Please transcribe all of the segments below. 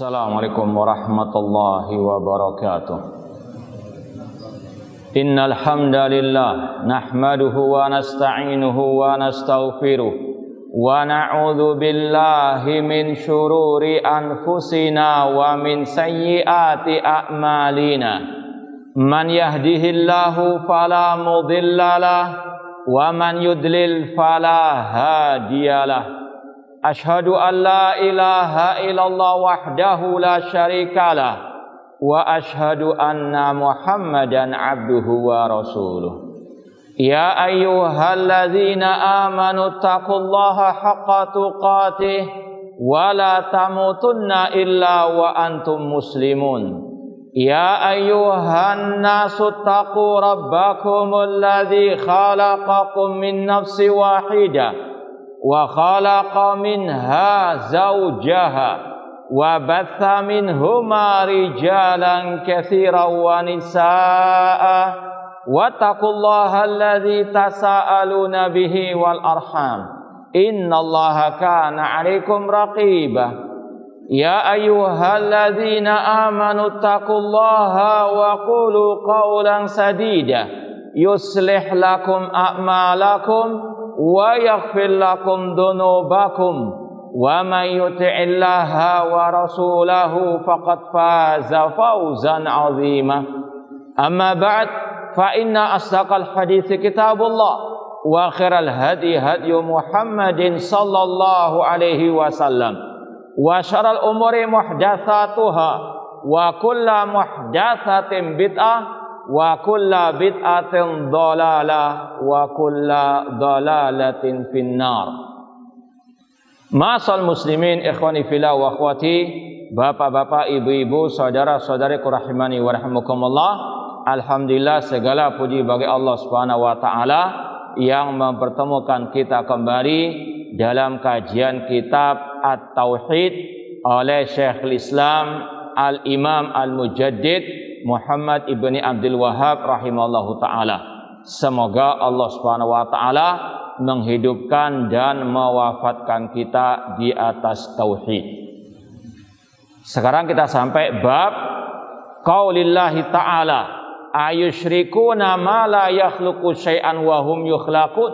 Assalamualaikum warahmatullahi wabarakatuh. Innal hamdalillah nahmaduhu wa nasta'inuhu wa nastaghfiruh wa na'udzu billahi min syururi anfusina wa min sayyiati a'malina. Man yahdihillahu fala mudhillalah wa man yudlil fala hadiyalah. Ashhadu an la ilaha illallah wahdahu la syarikalah wa ashhadu anna Muhammadan abduhu wa rasuluh. Ya ayyuhalladzina amanu taqullaha haqqa tuqatih wa la tamutunna illa wa antum muslimun. Ya ayyuhan nasu taqu rabbakumul ladzi khalaqakum min nafsin wahidah wa khalaqa minha zawjaha wa batha minhuma rijalan katsiran wa nisaa'a wattaqullaha alladzi tasaaluna bihi wal arham innallaha kana 'alaikum raqiba. Ya ayyuhalladzina amanu taqullaha wa qulu qawlan sadida yuslih lakum a'malakum wa yaghfir lakum dhunubakum wa may yuti'illaha wa rasulahu faqad faza fawzan 'azima. Amma ba'd, fa inna asdaqal hadithi kitabullah wa khairal hadi hadyu Muhammadin sallallahu alaihi wasallam wa syarrul umuri muhdatsatuha wa kullu muhdatsatin bid'ah wa kulla bid'atin dhalalah wa kulla dhalalatin finnar. Ma'asal muslimin ikhwani fillah wa akhwati, bapak-bapak, ibu-ibu, saudara-saudariku rahimani wa rahimakumullah. Alhamdulillah, segala puji bagi Allah Subhanahu wa taala yang mempertemukan kita kembali dalam kajian kitab At-Tauhid oleh Syekhul Islam Al-Imam Al-Mujaddid Muhammad ibni Abdul Wahhab rahimahullahu ta'ala. Semoga Allah subhanahu wa ta'ala menghidupkan dan mewafatkan kita di atas tauhid. Sekarang kita sampai bab qaulillahi ta'ala ayusyrikuna ma la yakhluqu syai'an wa hum yukhlaqun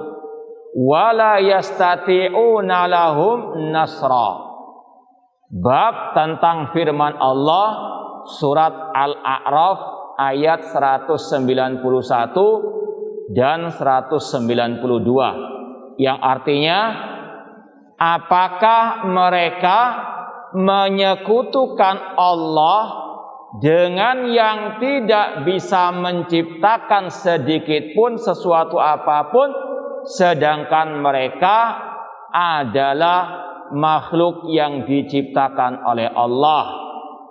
wa la yastati'una lahum nasra. Bab tentang firman Allah Surat Al-A'raf ayat 191 dan 192 yang artinya, apakah mereka menyekutukan Allah dengan yang tidak bisa menciptakan sedikit pun sesuatu apapun, sedangkan mereka adalah makhluk yang diciptakan oleh Allah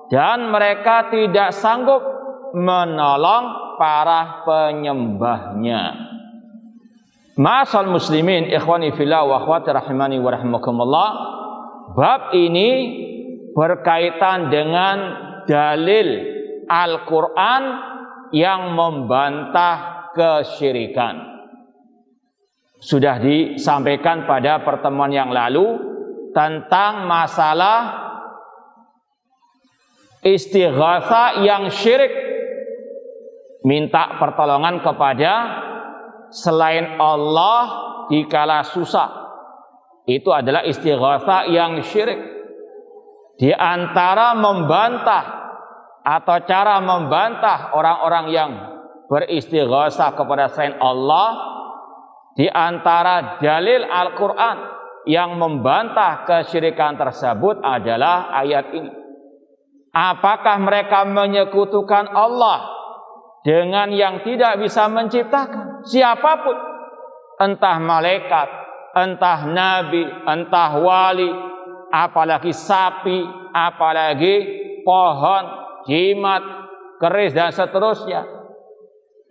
dan mereka tidak sanggup menolong para penyembahnya. Ma'asal muslimin ikhwani fillah wa akhwati rahimani wa rahimakumullah. Bab ini berkaitan dengan dalil Al-Quran yang membantah kesyirikan. Sudah disampaikan pada pertemuan yang lalu tentang masalah istighatsah yang syirik, minta pertolongan kepada selain Allah dikala susah. Itu adalah istighatsah yang syirik. Di antara membantah atau cara membantah orang-orang yang beristighatsah kepada selain Allah, di antara dalil Al-Quran yang membantah kesyirikan tersebut adalah ayat ini. Apakah mereka menyekutukan Allah dengan yang tidak bisa menciptakan siapapun, entah malaikat, entah nabi, entah wali, apalagi sapi, apalagi pohon, jimat, keris dan seterusnya.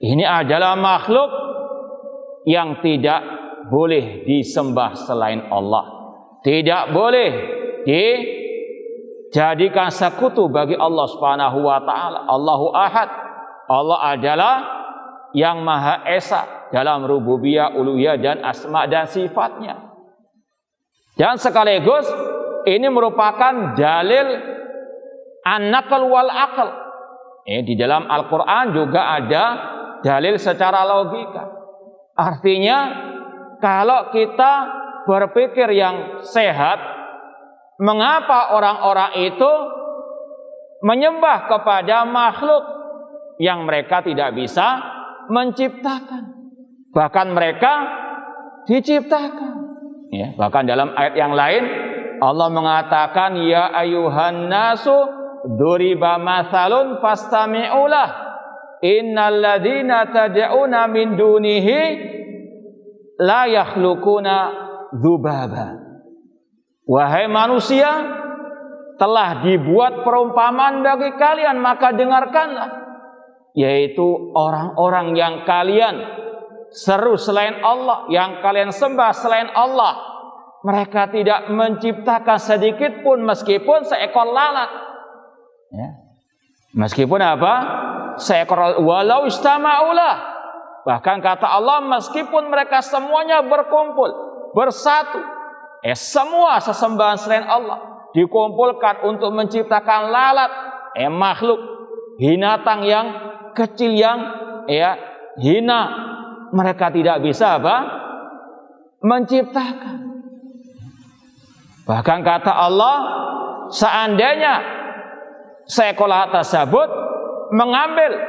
Ini adalah makhluk yang tidak boleh disembah selain Allah, tidak boleh jadikan sekutu bagi Allah Subhanahu wa taala. Allahu Ahad. Allah adalah yang Maha Esa dalam rububiyah, uluhiyah dan asma dan sifatnya. Dan sekaligus ini merupakan dalil An-naql wal aql. Di dalam Al-Quran juga ada dalil secara logika. Artinya kalau kita berpikir yang sehat, mengapa orang-orang itu menyembah kepada makhluk yang mereka tidak bisa menciptakan? Bahkan mereka diciptakan. Bahkan dalam ayat yang lain Allah mengatakan, ya ayuhan nasu duriba mathalun fastami'ulah innal ladzina tad'una min dunihi la yakhluquna dzubaba. Wahai manusia, telah dibuat perumpamaan bagi kalian, maka dengarkanlah, yaitu orang-orang yang kalian seru selain Allah, yang kalian sembah selain Allah, mereka tidak menciptakan sedikit pun meskipun seekor lalat. Meskipun apa? Seekor, walau istama'ulah. Bahkan kata Allah, meskipun mereka semuanya berkumpul, bersatu, semua sesembahan selain Allah dikumpulkan untuk menciptakan lalat, makhluk binatang yang kecil yang hina, mereka tidak bisa apa? Menciptakan. Bahkan kata Allah, seandainya seekor lalat tersebut mengambil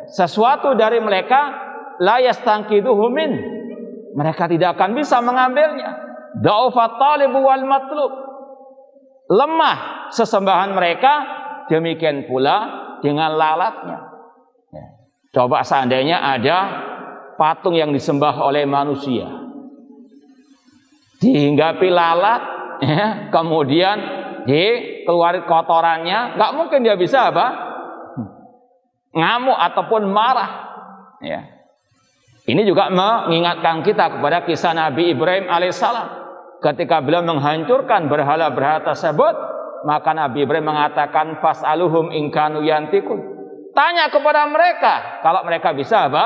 sesuatu dari mereka, la yastanqidhuhu min, mereka tidak akan bisa mengambilnya. Dha'ufat talibu wal matlub, lemah sesembahan mereka, demikian pula dengan lalatnya. Coba seandainya ada patung yang disembah oleh manusia, dihinggapi lalat, kemudian dikeluarin kotorannya, nggak mungkin dia bisa apa? Ngamuk ataupun marah. Ini juga mengingatkan kita kepada kisah Nabi Ibrahim alaihissalam. Ketika beliau menghancurkan berhala-berhala tersebut, maka Nabi Ibrahim mengatakan, fas'aluhum in kanu yantikun. Tanya kepada mereka kalau mereka bisa apa?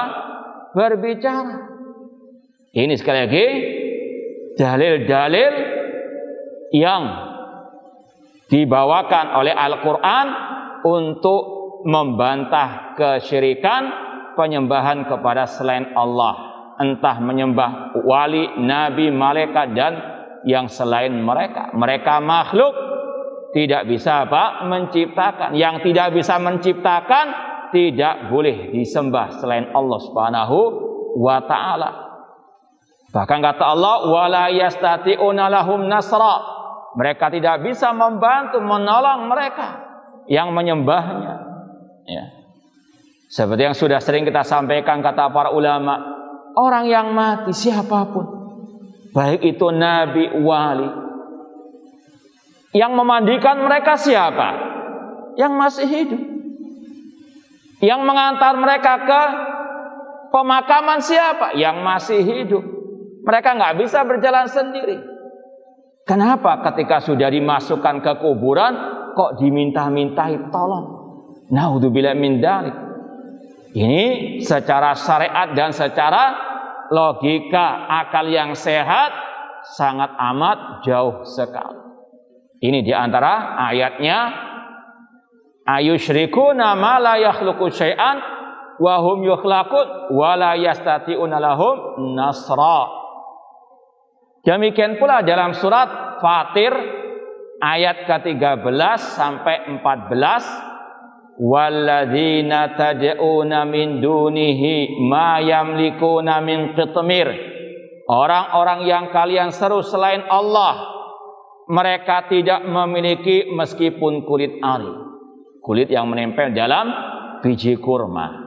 Berbicara. Ini sekali lagi dalil-dalil yang dibawakan oleh Al-Quran untuk membantah kesyirikan penyembahan kepada selain Allah, entah menyembah wali, nabi, malaikat dan yang selain mereka. Mereka makhluk, tidak bisa apa? Menciptakan. Yang tidak bisa menciptakan tidak boleh disembah selain Allah Subhanahu wa ta'ala. Bahkan kata Allah, wala yastati'una lahum nasra, mereka tidak bisa membantu, menolong mereka yang menyembahnya. Seperti yang sudah sering kita sampaikan, kata para ulama, orang yang mati siapapun, baik itu nabi, wali, yang memandikan mereka siapa? Yang masih hidup. Yang mengantar mereka ke pemakaman siapa? Yang masih hidup. Mereka nggak bisa berjalan sendiri. Kenapa ketika sudah dimasukkan ke kuburan kok diminta-mintai tolong? Naudzubillah min dzalik. Ini secara syariat dan secara logika akal yang sehat sangat amat jauh sekali. Ini diantara ayatnya, ayusyrikuna ma la yakhluqu syai'an wa hum yukhlaqun wa la yastati'una lahum nasra. Demikian pula dalam surat Fatir ayat ke-13 sampai 14, walladzina tad'una min dunihi ma yamlikuna min qitmir. Orang-orang yang kalian seru selain Allah, mereka tidak memiliki meskipun kulit ari, kulit yang menempel dalam biji kurma.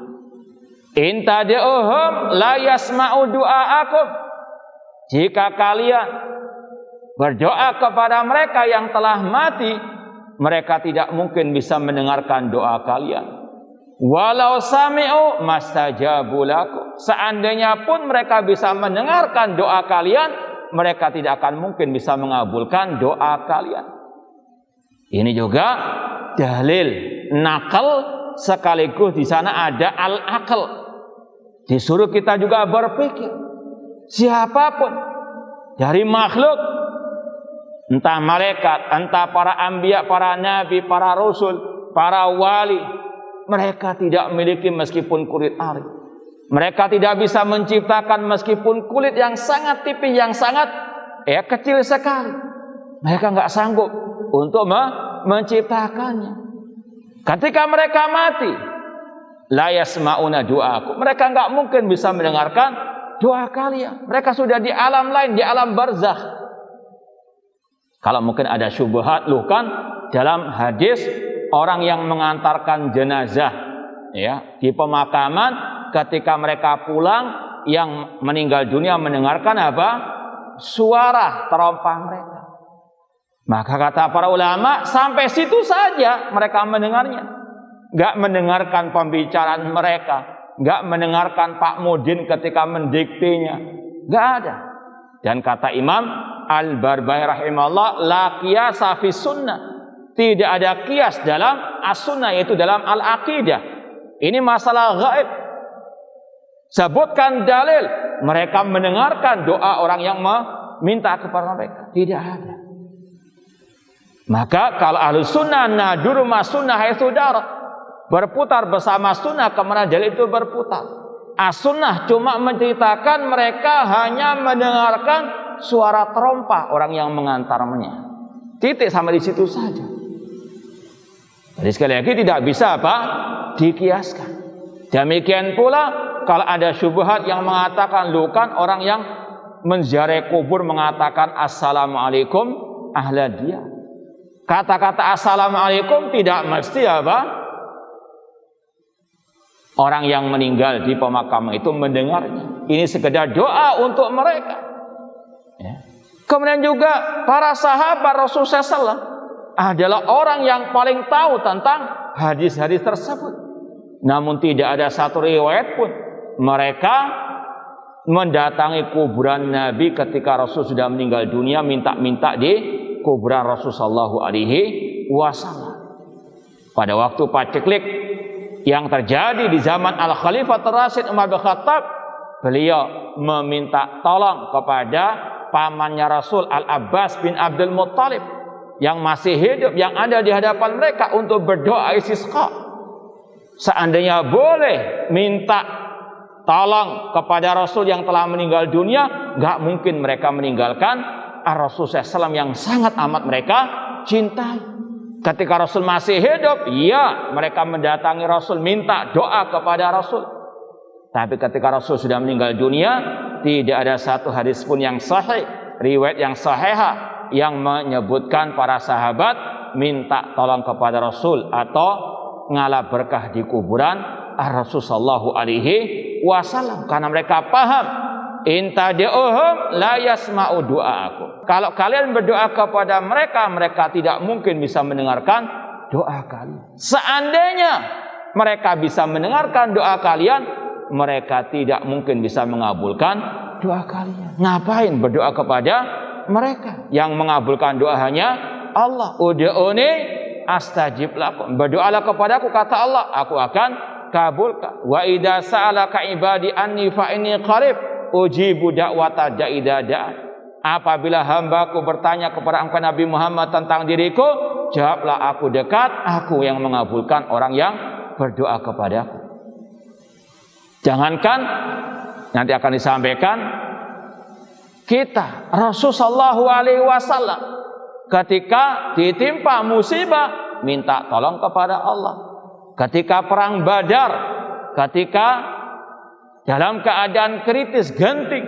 In tad'uhum la yasma'u du'aakum. Jika kalian berdoa kepada mereka yang telah mati, mereka tidak mungkin bisa mendengarkan doa kalian. Walau sami'u mastajabu lakum. Seandainya pun mereka bisa mendengarkan doa kalian, mereka tidak akan mungkin bisa mengabulkan doa kalian. Ini juga dalil nakal, sekaligus di sana ada al-aql. Disuruh kita juga berpikir. Siapapun dari makhluk, entah malaikat, entah para anbiya, para nabi, para rasul, para wali, mereka tidak memiliki meskipun kulit ari. Mereka tidak bisa menciptakan meskipun kulit yang sangat tipis, yang sangat kecil sekali. Mereka nggak sanggup untuk menciptakannya. Ketika mereka mati, la yasma'una du'aku. Mereka nggak mungkin bisa mendengarkan doa kalian. Mereka sudah di alam lain, di alam barzakh. Kalau mungkin ada syubhat, loh kan dalam hadis orang yang mengantarkan jenazah ya di pemakaman, ketika mereka pulang, yang meninggal dunia mendengarkan apa? Suara terompah mereka. Maka kata para ulama, sampai situ saja mereka mendengarnya. Gak mendengarkan pembicaraan mereka, gak mendengarkan Pak Mudin ketika mendiktinya, gak ada. Dan kata Imam Al-Barbahari rahimahullah, la qiyasa fi sunnah. Tidak ada qiyas dalam as-sunnah, yaitu dalam al-aqidah. Ini masalah gaib. Sebutkan dalil mereka mendengarkan doa orang yang meminta kepada mereka. Tidak ada. Maka kalau ahlus sunnah naduru mas sunnah haitsu darat, berputar bersama sunnah kemana dalil itu berputar. As-sunnah cuma menceritakan mereka hanya mendengarkan suara terompah orang yang mengantarnya. Titik, sampai di situ saja. Jadi sekali lagi tidak bisa apa? Dikiaskan. Demikian pula kalau ada syubhat yang mengatakan, lukan orang yang menziarahi kubur mengatakan assalamualaikum ahla dia. Kata-kata assalamualaikum tidak mesti apa? Orang yang meninggal di pemakaman itu mendengarnya. Ini sekedar doa untuk mereka. Ya. Kemudian juga para sahabat Rasulullah SAW adalah orang yang paling tahu tentang hadis-hadis tersebut. Namun tidak ada satu riwayat pun mereka mendatangi kuburan Nabi ketika Rasul sudah meninggal dunia, minta-minta di kuburan Rasulullah SAW. Pada waktu paceklik yang terjadi di zaman Al-Khalifah Ar-Rasyid Umar bin Khattab, beliau meminta tolong kepada pamannya Rasul Al-Abbas bin Abdul Muttalib yang masih hidup, yang ada di hadapan mereka, untuk berdoa istisqa. Seandainya boleh minta tolong kepada Rasul yang telah meninggal dunia, gak mungkin mereka meninggalkan Rasul SAW yang sangat amat mereka cintai. Ketika Rasul masih hidup, ya mereka mendatangi Rasul, minta doa kepada Rasul. Tapi ketika Rasul sudah meninggal dunia, tidak ada satu hadis pun yang sahih, riwayat yang sahihah yang menyebutkan para sahabat minta tolong kepada Rasul atau ngalah berkah di kuburan Rasulullah SAW. Karena mereka paham, intad'uhum la yasma'u du'aakum. Kalau kalian berdoa kepada mereka, mereka tidak mungkin bisa mendengarkan doa kalian. Seandainya mereka bisa mendengarkan doa kalian, mereka tidak mungkin bisa mengabulkan doa kalian. Ngapain berdoa kepada mereka? Yang mengabulkan doa hanya Allah. Ud'uni astajib lakum. Berdoalah kepadaku, kata Allah, aku akan kabulkan. Wa idza sa'alaka ibadi anni fa inni qarib ujibu da'wata da'i da'a. Apabila hambaku bertanya kepada engkau Nabi Muhammad tentang diriku, jawablah aku dekat, aku yang mengabulkan orang yang berdoa kepadaku. Jangankan nanti akan disampaikan, kita Rasulullah SAW ketika ditimpa musibah minta tolong kepada Allah. Ketika perang Badar, ketika dalam keadaan kritis genting,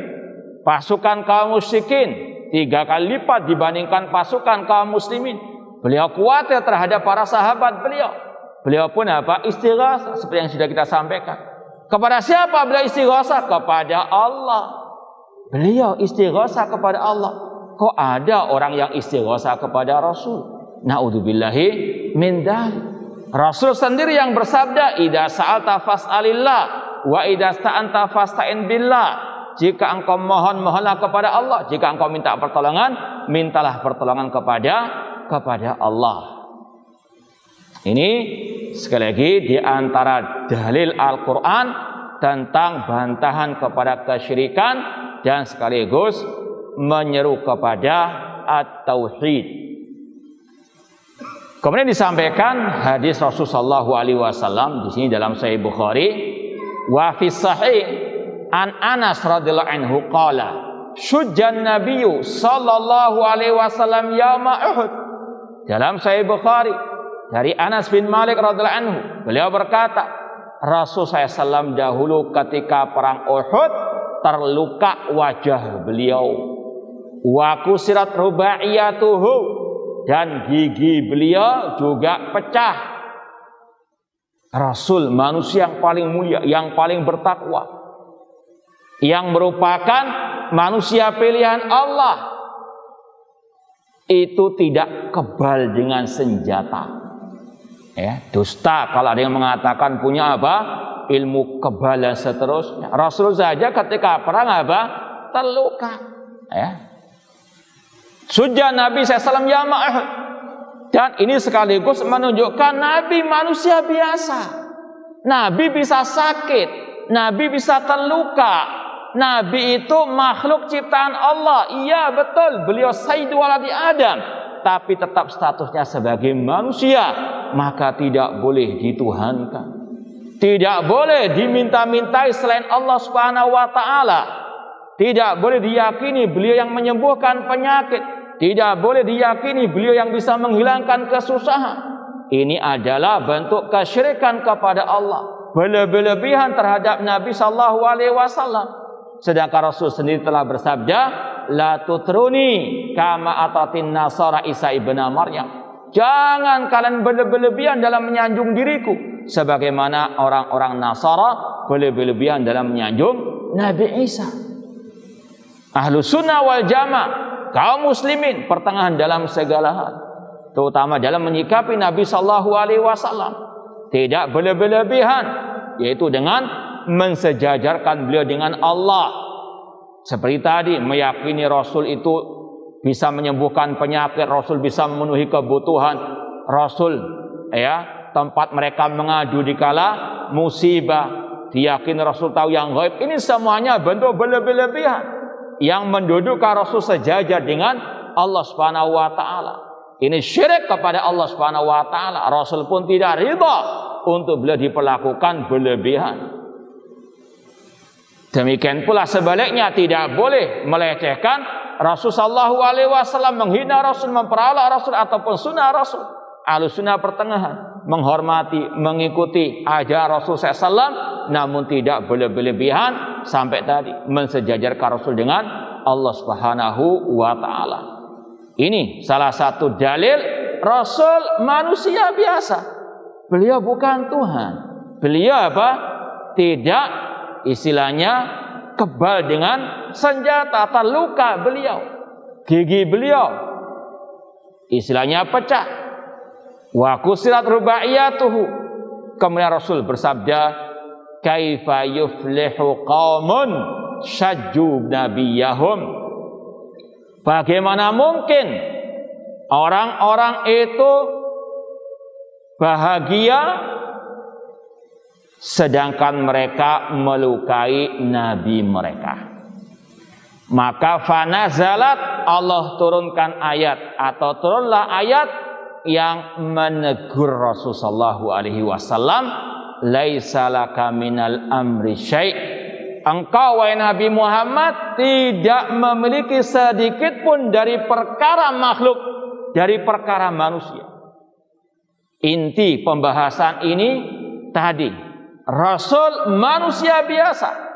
pasukan kaum musyrikin 3 kali lipat dibandingkan pasukan kaum muslimin, beliau khawatir terhadap para sahabat beliau. Beliau pun apa? Istighatsah, seperti yang sudah kita sampaikan. Kepada siapa beliau istighatsah? Kepada Allah. Beliau istighatsah kepada Allah. Kok ada orang yang istighatsah kepada Rasul? Na'udzubillahi min dzalik. Rasul sendiri yang bersabda, idza sa'alta fas'alillah wa idza sta'anta fasta'in billah. Jika engkau mohon, mohonlah kepada Allah. Jika engkau minta pertolongan, mintalah pertolongan kepada Allah. Ini sekali lagi di antara dalil Al-Quran tentang bantahan kepada kesyirikan dan sekaligus menyeru kepada at-tauhid. Kemudian disampaikan hadis Rasulullah SAW di sini dalam Sahih Bukhari, wa fi sahih an Anas radhiyallahu anhu qala syujjan nabiyyu sallallahu alaihi wasallam yauma Uhud. Dalam Sahih Bukhari dari Anas bin Malik radhiyallahu anhu, beliau berkata, Rasul SAW dahulu ketika perang Uhud terluka wajah beliau, wa kusirat rubaiyatuhu, dan gigi beliau juga pecah. Rasul manusia yang paling mulia, yang paling bertakwa, yang merupakan manusia pilihan Allah, itu tidak kebal dengan senjata. Ya, dusta kalau ada yang mengatakan punya apa? Ilmu kebal dan seterusnya. Rasul saja ketika perang apa? Terluka. Ya. Sudah Nabi SAW yauma Uhud. Dan ini sekaligus menunjukkan Nabi manusia biasa. Nabi bisa sakit, Nabi bisa terluka. Nabi itu makhluk ciptaan Allah. Iya betul, beliau sayyidu waladi Adam, tapi tetap statusnya sebagai manusia, maka tidak boleh dituhankan. Tidak boleh diminta-mintai selain Allah Subhanahu wa taala. Tidak boleh diyakini beliau yang menyembuhkan penyakit. Tidak boleh diyakini beliau yang bisa menghilangkan kesusahan. Ini adalah bentuk kesyirikan kepada Allah, berlebihan terhadap Nabi sallallahu alaihi wasallam. Sedangkan Rasul sendiri telah bersabda, la tutruni kama atatin nasara Isa ibn Maryam. Jangan kalian berlebihan dalam menyanjung diriku, sebagaimana orang-orang Nasara berlebihan dalam menyanjung Nabi Isa. Ahlus sunnah wal jamaah, kaum muslimin pertengahan dalam segala hal, terutama dalam menyikapi Nabi sallallahu alaihi wasallam, tidak berlebihan, yaitu dengan mensejajarkan beliau dengan Allah. Seperti tadi, meyakini Rasul itu bisa menyembuhkan penyakit, Rasul bisa memenuhi kebutuhan, Rasul ya tempat mereka mengadu dikala musibah, diyakini Rasul tahu yang gaib. Ini semuanya bentuk berlebihan yang mendudukkan Rasul sejajar dengan Allah Subhanahu wa taala. Ini syirik kepada Allah Subhanahu wa taala. Rasul pun tidak ridha untuk beliau diperlakukan berlebihan. Demikian pula sebaliknya, tidak boleh melecehkan Rasul sallallahu alaihi wasallam, menghina Rasul, memperalat Rasul ataupun sunnah Rasul. Ahlus sunnah pertengahan menghormati, mengikuti ajaran Rasul SAW, namun tidak berlebihan sampai tadi mensejajarkan Rasul dengan Allah Subhanahu wa taala. Ini salah satu dalil Rasul manusia biasa. Beliau bukan Tuhan. Beliau apa? Tidak istilahnya kebal dengan senjata, terluka beliau, gigi beliau istilahnya pecah, wa kusirat rubaiyatuhu. Kemudian Rasul bersabda, kaifa yuflihu qaumun syajju nabiyahum. Bagaimana mungkin orang-orang itu bahagia sedangkan mereka melukai nabi mereka? Maka fanazalat, Allah turunkan ayat, atau turunlah ayat yang menegur Rasulullah SAW, laisa laka minal amri syai'. Engkau wahai Nabi Muhammad tidak memiliki sedikit pun dari perkara makhluk, dari perkara manusia. Inti pembahasan ini tadi, Rasul manusia biasa.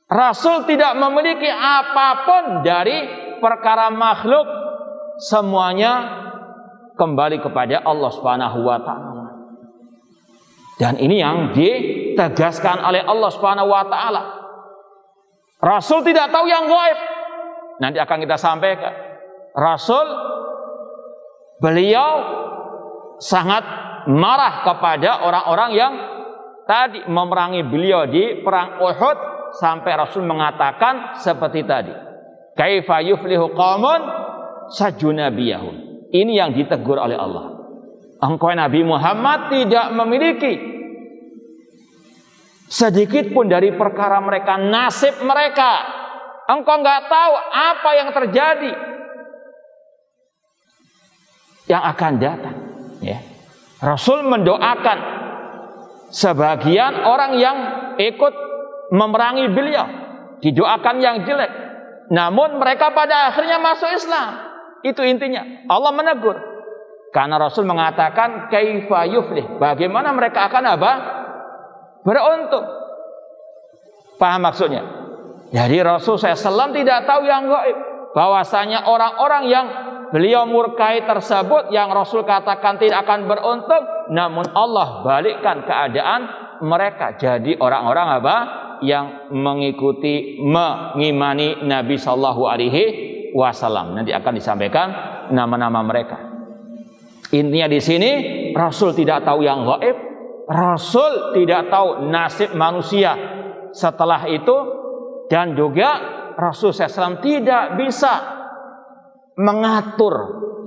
Rasul tidak memiliki apapun dari perkara makhluk, semuanya kembali kepada Allah Subhanahu wa taala. Dan ini yang ditegaskan oleh Allah Subhanahu wa taala. Rasul tidak tahu yang gaib. Nanti akan kita sampaikan. Rasul, beliau sangat marah kepada orang-orang yang tadi memerangi beliau di perang Uhud, sampai Rasul mengatakan seperti tadi, kaifa yuflihu qaumun sajju nabiyahum. Ini yang ditegur oleh Allah. Engkau Nabi Muhammad tidak memiliki sedikit pun dari perkara mereka, nasib mereka. Engkau nggak tahu apa yang terjadi, yang akan datang. Rasul mendoakan sebagian orang yang ikut memerangi beliau, didoakan yang jelek. Namun mereka pada akhirnya masuk Islam. Itu intinya. Allah menegur. Karena Rasul mengatakan kaifa yuflih, bagaimana mereka akan apa? Beruntung. Paham maksudnya? Jadi Rasul SAW tidak tahu yang gaib, bahwasanya orang-orang yang beliau murkai tersebut yang Rasul katakan tidak akan beruntung, namun Allah balikkan keadaan mereka jadi orang-orang apa? Yang mengikuti, mengimani Nabi Sallallahu Alaihi Wasallam. Nanti akan disampaikan nama-nama mereka. Intinya di sini Rasul tidak tahu yang gaib, Rasul tidak tahu nasib manusia setelah itu, dan juga Rasul SAW tidak bisa mengatur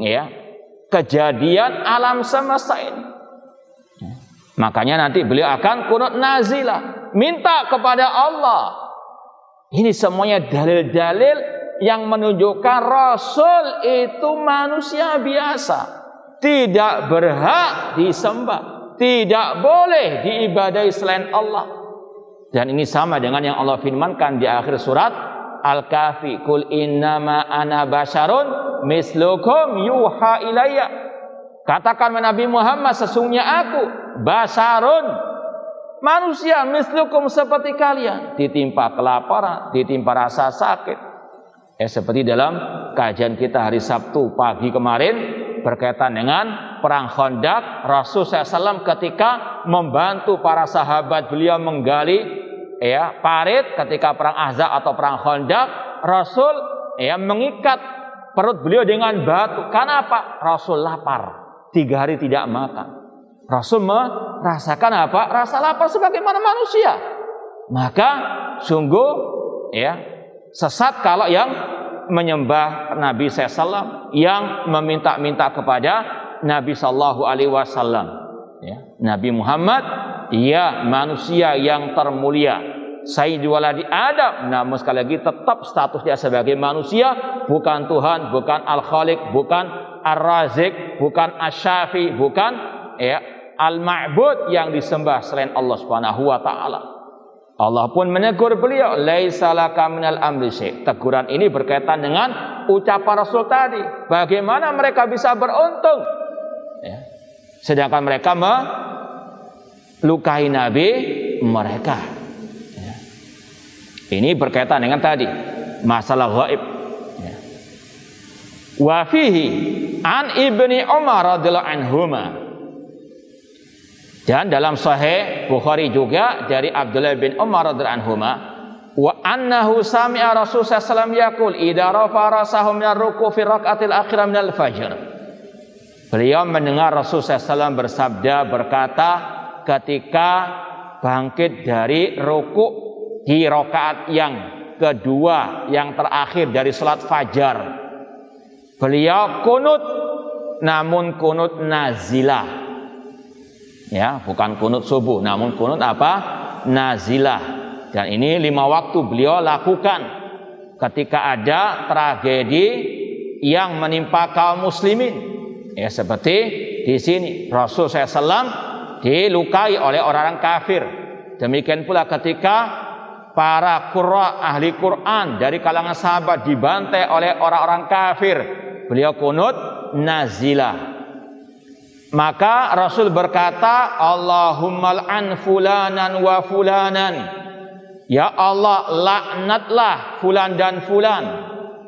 ya kejadian alam semesta ini. Makanya nanti beliau akan kunut nazilah, minta kepada Allah. Ini semuanya dalil-dalil yang menunjukkan Rasul itu manusia biasa, tidak berhak disembah, tidak boleh diibadahi selain Allah. Dan ini sama dengan yang Allah firmankan di akhir surat Al-Kahfi, "Qul innama ana basyarun mislukum yuha ilayya." Katakan Nabi Muhammad, sesungguhnya aku basyarun, manusia, mislukum, seperti kalian, ditimpa kelaparan, ditimpa rasa sakit. Seperti dalam kajian kita hari Sabtu pagi kemarin berkaitan dengan perang Khandaq, Rasul SAW ketika membantu para sahabat beliau menggali parit ketika perang Ahzab atau perang Khandaq, Rasul mengikat perut beliau dengan batu. Kenapa? Rasul lapar, 3 hari tidak makan. Rasul merasakan apa? Rasa lapar sebagaimana manusia. Maka sungguh sesat kalau yang menyembah Nabi SAW, yang meminta-minta kepada Nabi Sallallahu Alaihi Wasallam. Nabi Muhammad, manusia yang termulia, Sayyidul Waladi Adam, namun sekali lagi tetap statusnya sebagai manusia, bukan Tuhan, bukan Al-Khaliq, bukan Ar-Razik, bukan Asy-Syafi, bukan Al-Ma'bud yang disembah selain Allah Subhanahu wa taala. Allah pun menegur beliau, laisa laka minal amri syai'. Teguran ini berkaitan dengan ucapan Rasul tadi. Bagaimana mereka bisa beruntung? Sedangkan mereka melukai Nabi mereka. Ini berkaitan dengan tadi masalah gaib. Wa fihi an Ibni Umar radhiyallahu anhuma. Dan dalam Sahih Bukhari juga dari Abdullah bin Umar radhiyallahu anhuma, wa annahu sami'a Rasul sallallahu alaihi wasallam yaqul idza rafa'a rasahu min ar-ruku' fi rak'atil akhirah min al-fajr. Beliau mendengar Rasul sallallahu alaihi wasallam bersabda, berkata ketika bangkit dari ruku' di rakaat yang kedua, yang terakhir dari salat fajar. Beliau kunut, namun kunut nazilah. Bukan kunut subuh, namun kunut apa? Nazilah. Dan ini 5 waktu beliau lakukan ketika ada tragedi yang menimpa kaum muslimin. Seperti di sini Rasul SAW dilukai oleh orang-orang kafir. Demikian pula ketika para qurra ahli Quran dari kalangan sahabat dibantai oleh orang-orang kafir, beliau kunut nazilah. Maka Rasul berkata, Allahumma al'an fulanan wa fulanan. Ya Allah, laknatlah fulan dan fulan.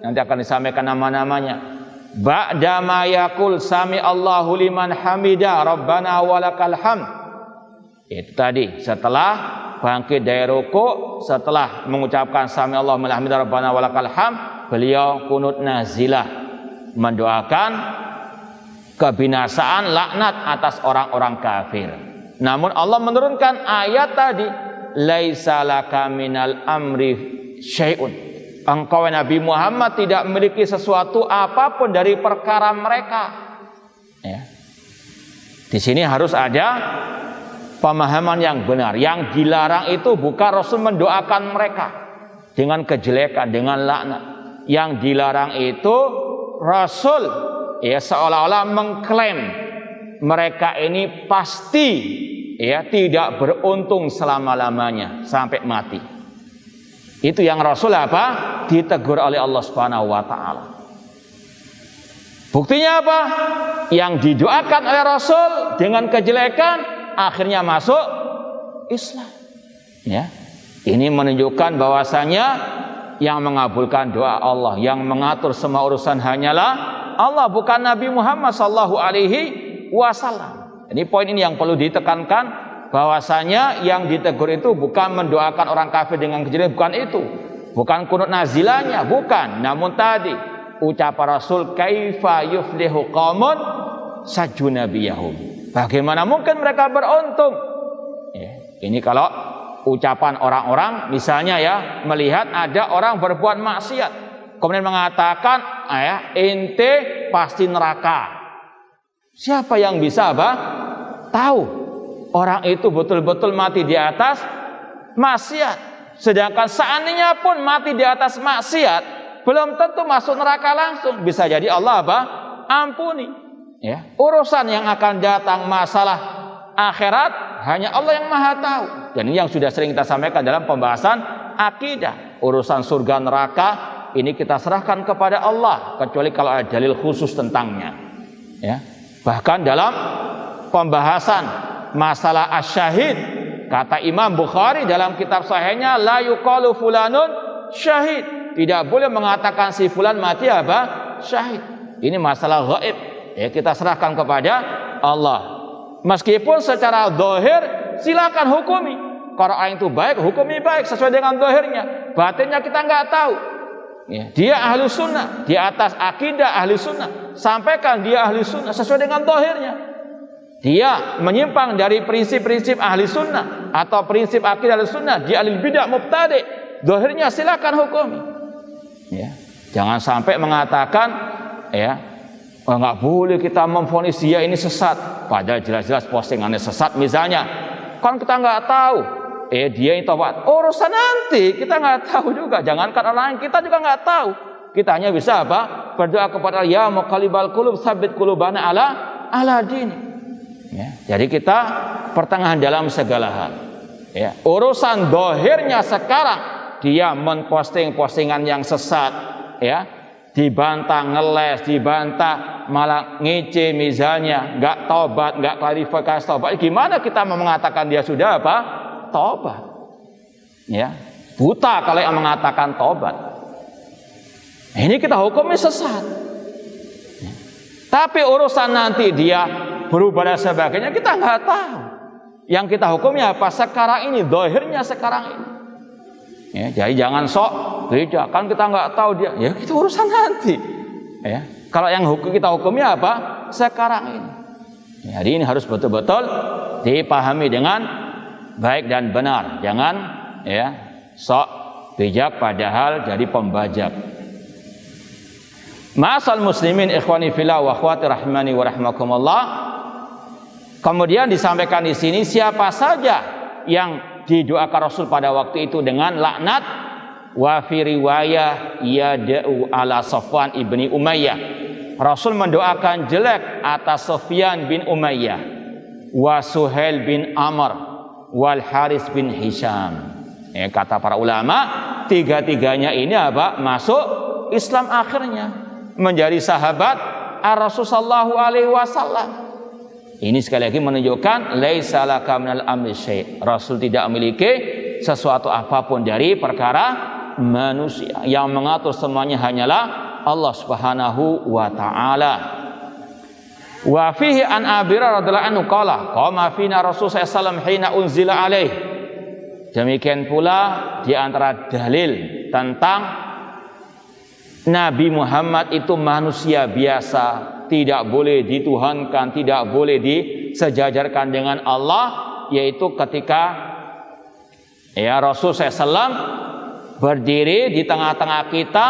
Nanti akan disampaikan nama-namanya. Ba'da ma yaqul sami Allahu liman hamida rabbana walakal hamd. Itu tadi setelah bangkit dari ruku', setelah mengucapkan sami Allahu liman hamida rabbana walakal hamd, beliau kunut nazilah, mendoakan kebinasaan, laknat atas orang-orang kafir. Namun Allah menurunkan ayat tadi, laisa laka minal amri syai'un. Engkau Nabi Muhammad tidak memiliki sesuatu apapun dari perkara mereka. Di sini harus ada pemahaman yang benar. Yang dilarang itu bukan Rasul mendoakan mereka dengan kejelekan, dengan laknat. Yang dilarang itu Rasul seolah-olah mengklaim mereka ini pasti ya tidak beruntung selama-lamanya sampai mati. Itu yang Rasul apa? Ditegur oleh Allah Subhanahu wa taala. Buktinya apa? Yang didoakan oleh Rasul dengan kejelekan akhirnya masuk Islam. Ya. Ini menunjukkan bahwasanya yang mengabulkan doa Allah, yang mengatur semua urusan hanyalah Allah, bukan Nabi Muhammad sallallahu alaihi wasallam. Ini poin ini yang perlu ditekankan, bahwasanya yang ditegur itu bukan mendoakan orang kafir dengan kejelekan, bukan itu. Bukan kunut nazilahnya, bukan. Namun tadi ucapan Rasul, kaifa yuflihu qaumun sajju nabiyahum. Bagaimana mungkin mereka beruntung? Ya, ini kalau ucapan orang-orang misalnya ya, melihat ada orang berbuat maksiat kemudian mengatakan ente pasti neraka. Siapa yang bisa tahu orang itu betul-betul mati di atas maksiat? Sedangkan seandainya pun mati di atas maksiat, belum tentu masuk neraka langsung. Bisa jadi Allah ampuni. Ya, urusan yang akan datang masalah akhirat hanya Allah yang maha tahu. Dan ini yang sudah sering kita sampaikan dalam pembahasan akidah. Urusan surga neraka ini kita serahkan kepada Allah, kecuali kalau ada dalil khusus tentangnya. Ya. Bahkan dalam pembahasan masalah asyahid, kata Imam Bukhari dalam kitab sahihnya, la yuqalu fulanun syahid. Tidak boleh mengatakan si fulan mati syahid. Ini masalah gaib. Ya, kita serahkan kepada Allah. Meskipun secara zahir silakan hukumi. Kalau orang itu baik, hukumi baik sesuai dengan zahirnya. Batinnya kita nggak tahu. Ya, dia ahli sunnah, di atas akidah ahli sunnah. Sampaikan dia ahli sunnah sesuai dengan zahirnya. Dia menyimpang dari prinsip-prinsip ahli sunnah atau prinsip akidah ahli sunnah, dia ahli bidah mubtadi'. Zahirnya silakan hukumi. Ya, jangan sampai mengatakan nggak boleh kita memvonis dia ini sesat, padahal jelas-jelas postingannya sesat misalnya. Kan kita nggak tahu dia itu apa urusan nanti, kita nggak tahu juga. Jangankan orang lain, kita juga nggak tahu. Kita hanya bisa berdoa kepada ya muqallibal qulub tsabbit qulubana ala dini. Ya, jadi kita pertengahan dalam segala hal. Ya, urusan dohirnya sekarang dia memposting postingan yang sesat, ya, dibantah ngeles, dibantah malah ngece misalnya, nggak tobat, nggak klarifikasi tobat. Gimana kita mau mengatakan dia sudah tobat? Ya, buta kalau yang mengatakan tobat. Ini kita hukumi sesat. Ya. Tapi urusan nanti dia berubah dan sebagainya kita nggak tahu. Yang kita hukumnya apa sekarang ini, dohirnya sekarang ini. Ya, jadi jangan sok beda, kan kita nggak tahu dia. Ya itu urusan nanti. Ya, kalau yang kita hukumnya apa sekarang ini. Jadi ini harus betul-betul dipahami dengan baik dan benar. Jangan sok bijak padahal jadi pembajak. Ma'asal muslimin ikhwani fillah wa akhwati rahimani wa rahmakumullah. Kemudian disampaikan di sini siapa saja yang didoakan Rasul pada waktu itu dengan laknat, wa fi riwayah yad'u ala Safwan ibni Umayyah. Rasul mendoakan jelek atas Sufyan bin Umayyah, wa Suhail bin Amr, wal Haris bin Hisham. Kata para ulama, tiga-tiganya ini masuk Islam akhirnya, menjadi sahabat Rasul sallallahu alaihi wasallam. Ini sekali lagi menunjukkan laisa laka minal amri syai'. Rasul tidak memiliki sesuatu apapun dari perkara manusia. Yang mengatur semuanya hanyalah Allah Subhanahu wa taala. Wa fihi an Abi Hurairah radhiyallahu anhu qala qama fina Rasul sallallahu alaihi wasallam hina unzila alaihi. Demikian pula di antara dalil tentang Nabi Muhammad itu manusia biasa, tidak boleh dituhankan, tidak boleh disejajarkan dengan Allah, yaitu ketika Rasul SAW berdiri di tengah-tengah kita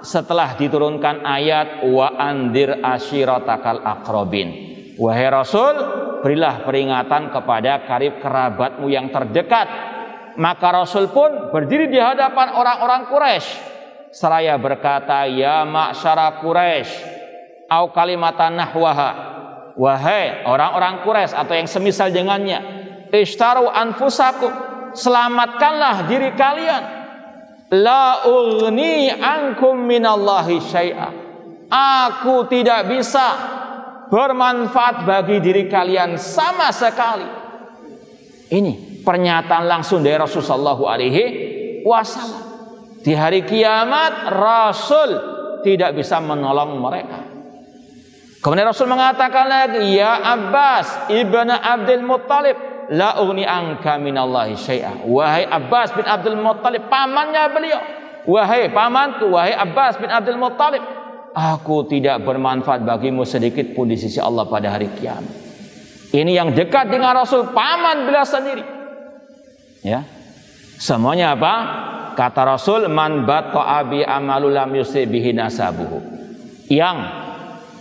setelah diturunkan ayat wa andir ashiratakal aqrabin. Wahai Rasul, berilah peringatan kepada karib kerabatmu yang terdekat. Maka Rasul pun berdiri di hadapan orang-orang Quraisy seraya berkata, ya ma'syara Quraisy au kalimatan nahwaha, wahai orang-orang Quraisy atau yang semisal dengannya, ishtaru anfusakum, selamatkanlah diri kalian, la ughni ankum minallahi syai'a, aku tidak bisa bermanfaat bagi diri kalian sama sekali. Ini pernyataan langsung dari Rasulullah SAW. Di hari kiamat Rasul tidak bisa menolong mereka. Kemudian Rasul mengatakan lagi, ya Abbas ibn Abdul Muttalib, la ughni anka minallahi syai'a. Wahai Abbas bin Abdul Muttalib, pamannya beliau, wahai pamanku, wahai Abbas bin Abdul Muttalib, aku tidak bermanfaat bagimu sedikit pun di sisi Allah pada hari kiamat. Ini yang dekat dengan Rasul, paman beliau sendiri. Ya, semuanya apa? Kata Rasul, man batta'a bi amalu lam yusibihi nasabuhu. Yang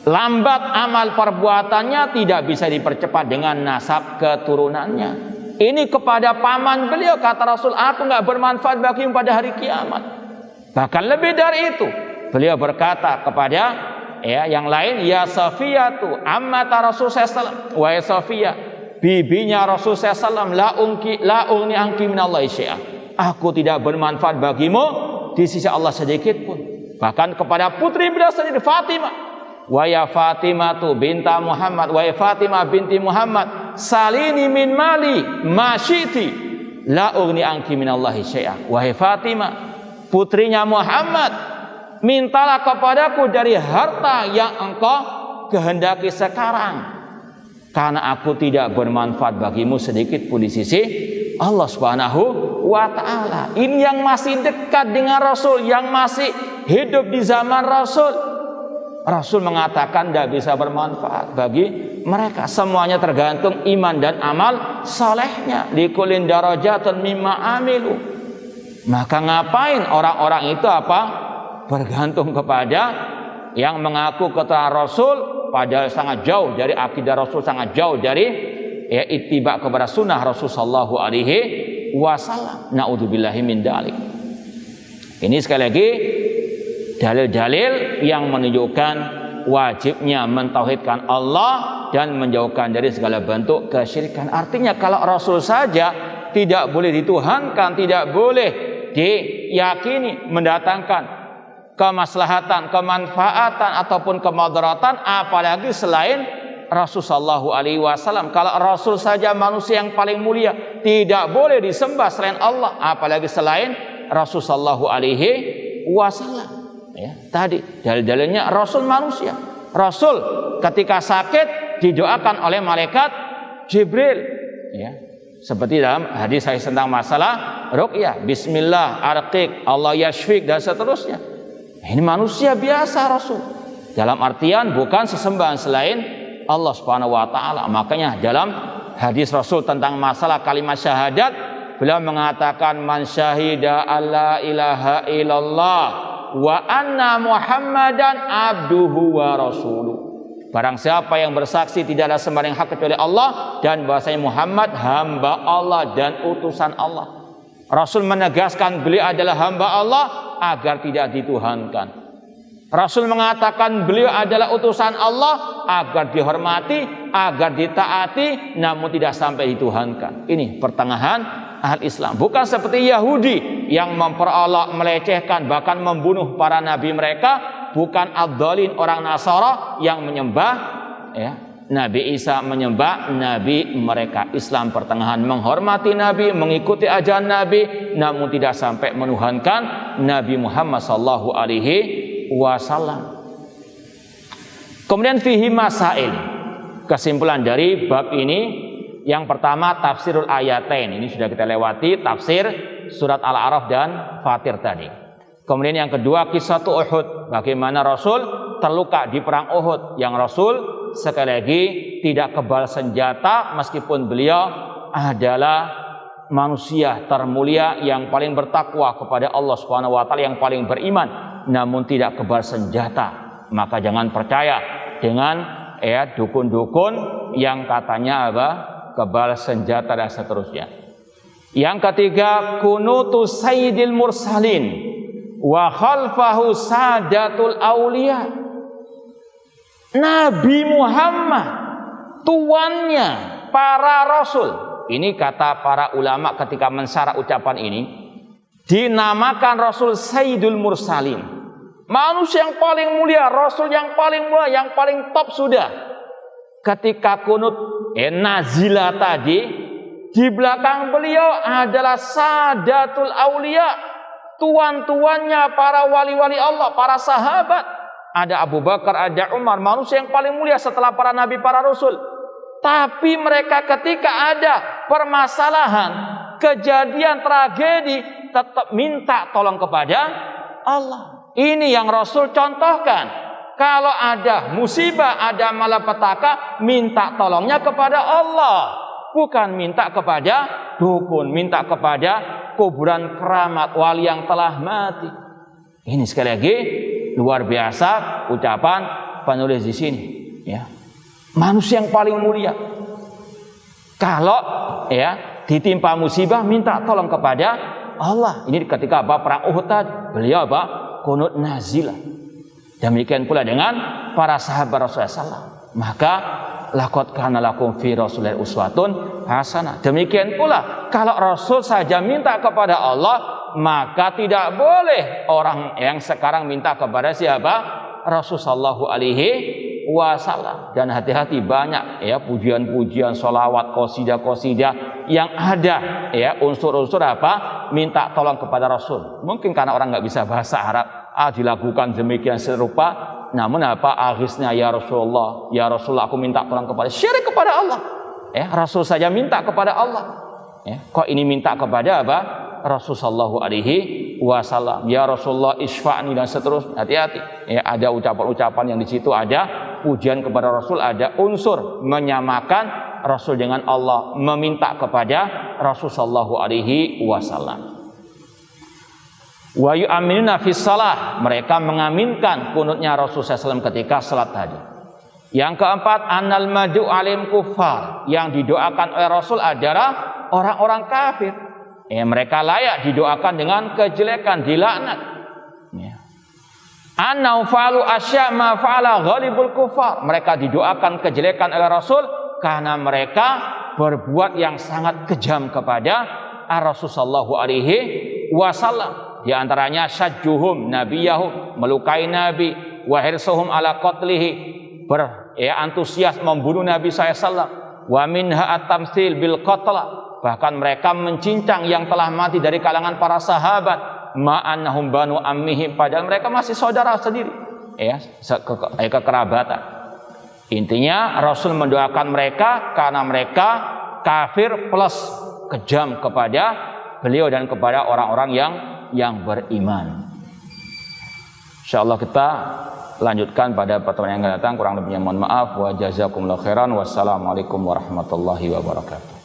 lambat amal perbuatannya tidak bisa dipercepat dengan nasab keturunannya. Ini kepada paman beliau, kata Rasul, aku nggak bermanfaat bagimu pada hari kiamat. Bahkan lebih dari itu, beliau berkata kepada yang lain, ya Safiyatu ammata Rasul sallallahu, wahai Safiyah, bibinya Rasul sallallahu, la ugni anki minallahi syai'a, aku tidak bermanfaat bagimu di sisi Allah sedikit pun. Bahkan kepada putri beliau sendiri Fatimah, wa ya Fatimatu binta Muhammad, wa ya Fatimah binti Muhammad, salini min mali ma syi'ti, la ugni anki minallahi syai'a. Wahai Fatimah, putrinya Muhammad, mintalah kepadaku dari harta yang engkau kehendaki sekarang, karena aku tidak bermanfaat bagimu sedikit pun di sisi Allah Subhanahu wa ta'ala. Ini yang masih dekat dengan Rasul, yang masih hidup di zaman Rasul. Rasul mengatakan tidak bisa bermanfaat bagi mereka. Semuanya tergantung iman dan amal salehnya. Likulin darajatun mimma amilu. Maka ngapain orang-orang itu apa? Bergantung kepada yang mengaku keterangan Rasul, padahal sangat jauh dari akidah Rasul, sangat jauh dari ittiba kepada sunnah Rasul sallallahu alaihi wasallam. Naudzubillahi min dzalik. Ini sekali lagi dalil-dalil yang menunjukkan wajibnya mentauhidkan Allah dan menjauhkan dari segala bentuk kesyirikan. Artinya kalau Rasul saja tidak boleh dituhankan, tidak boleh diyakini mendatangkan kemaslahatan, kemanfaatan ataupun kemudaratan, apalagi selain Rasul sallallahu alaihi wasallam. Kalau Rasul saja manusia yang paling mulia tidak boleh disembah selain Allah, apalagi selain Rasul sallallahu alaihi wasallam. Ya, tadi dalil-dalilnya Rasul manusia. Rasul ketika sakit didoakan oleh malaikat Jibril. Ya, seperti dalam hadis tentang masalah ruqyah, bismillah arqiq, Allah yashfik dan seterusnya. Ini manusia biasa Rasul. Dalam artian bukan sesembahan selain Allah Subhanahu wa taala. Makanya dalam hadis Rasul tentang masalah kalimat syahadat, beliau mengatakan man syahida alla ilaha illallah wa anna Muhammadan abduhu wa rasuluh. Barang siapa yang bersaksi tidak ada sembahan yang hak kecuali Allah dan bahwasanya Muhammad hamba Allah dan utusan Allah. Rasul menegaskan beliau adalah hamba Allah agar tidak dituhankan. Rasul mengatakan beliau adalah utusan Allah agar dihormati, agar ditaati, namun tidak sampai dituhankan. Ini pertengahan ahli Islam. Bukan seperti Yahudi yang memperolok, melecehkan, bahkan membunuh para nabi mereka. Bukan ad-dhalin orang Nasara yang menyembah Nabi Isa, menyembah nabi mereka. Islam pertengahan, menghormati nabi, mengikuti ajaran nabi, namun tidak sampai menuhankan Nabi Muhammad sallallahu alaihi wasallam. Kemudian fihi masail. Kesimpulan dari bab ini, yang pertama tafsirul ayatain. Ini sudah kita lewati, tafsir surat Al-A'raf dan Fatir tadi. Kemudian yang kedua kisah Uhud, bagaimana Rasul terluka di perang Uhud, yang Rasul sekali lagi tidak kebal senjata meskipun beliau adalah manusia termulia yang paling bertakwa kepada Allah Subhanahu wa taala, yang paling beriman, namun tidak kebal senjata. Maka jangan percaya dengan dukun-dukun yang katanya kebal senjata dan seterusnya. Yang ketiga kunutus sayyidil mursalin wa khalfahu sadatul auliya. Nabi Muhammad tuannya para rasul. Ini kata para ulama ketika mensarah ucapan ini, dinamakan Rasul Sayyidul Mursalin, manusia yang paling mulia, Rasul yang paling mulia, yang paling top sudah. Ketika kunut nazila tadi, di belakang beliau adalah Sadatul Aulia, tuan-tuannya para wali-wali Allah, para sahabat. Ada Abu Bakar, ada Umar, manusia yang paling mulia setelah para nabi, para rasul. Tapi mereka ketika ada permasalahan, kejadian, tragedi, tetap minta tolong kepada Allah. Ini yang Rasul contohkan. Kalau ada musibah, ada malapetaka, minta tolongnya kepada Allah. Bukan minta kepada dukun, minta kepada kuburan keramat wali yang telah mati. Ini sekali lagi luar biasa ucapan penulis di sini. Ya. Manusia yang paling mulia. Kalau ditimpa musibah, minta tolong kepada Allah. Ini ketika perang Uhud tadi, beliau kunut nazilah. Demikian pula dengan para sahabat Rasulullah SAW. Maka laqad kana lakum fi Rasulillahi uswatun hasanah. Demikian pula kalau Rasul saja minta kepada Allah, maka tidak boleh orang yang sekarang minta kepada siapa? Rasul sallallahu alaihi wasallam. Dan hati-hati, banyak pujian-pujian, sholawat, qasidah-qasidah yang ada unsur-unsur minta tolong kepada Rasul. Mungkin karena orang nggak bisa bahasa Arab, dilakukan demikian serupa, namun akhirnya ya Rasulullah, ya Rasulullah aku minta tolong kepada, syirik kepada Allah. Rasul saja minta kepada Allah. Kok ini minta kepada Rasul sallallahu alaihi wasallam, ya Rasulullah isfa'ni, dan seterusnya. Hati-hati. Ada ucapan-ucapan yang di situ ada pujian kepada Rasul, ada unsur menyamakan Rasul dengan Allah, meminta kepada Rasul sallallahu alaihi wasallam. Wa yu'minuna fis shalah, mereka mengaminkan kunutnya Rasulullah SAW ketika salat tadi. Yang keempat, annal madu alim kufar, yang didoakan oleh Rasul adalah orang-orang kafir. Mereka layak didoakan dengan kejelekan, dilaknat. Annau fa'alu asya' ma fa'ala ghalibul kufar, mereka didoakan kejelekan oleh Rasul karena mereka berbuat yang sangat kejam kepada Rasul sallallahu alaihi wasallam. Di antaranya syajjuhum nabiyahum, melukai nabi, wa hirsuhum ala qatlihi, antusias membunuh Nabi SAW, wa minha at-tamtsil bil qatla, bahkan mereka mencincang yang telah mati dari kalangan para sahabat, ma'annahum banu ammihim, padahal mereka masih saudara sendiri, kekerabatan. Intinya Rasul mendoakan mereka karena mereka kafir plus kejam kepada beliau dan kepada orang-orang yang beriman. Insyaallah kita lanjutkan pada pertemuan yang akan datang. Kurang lebihnya mohon maaf. Wa jazakumullahu khairan. Wassalamualaikum warahmatullahi wabarakatuh.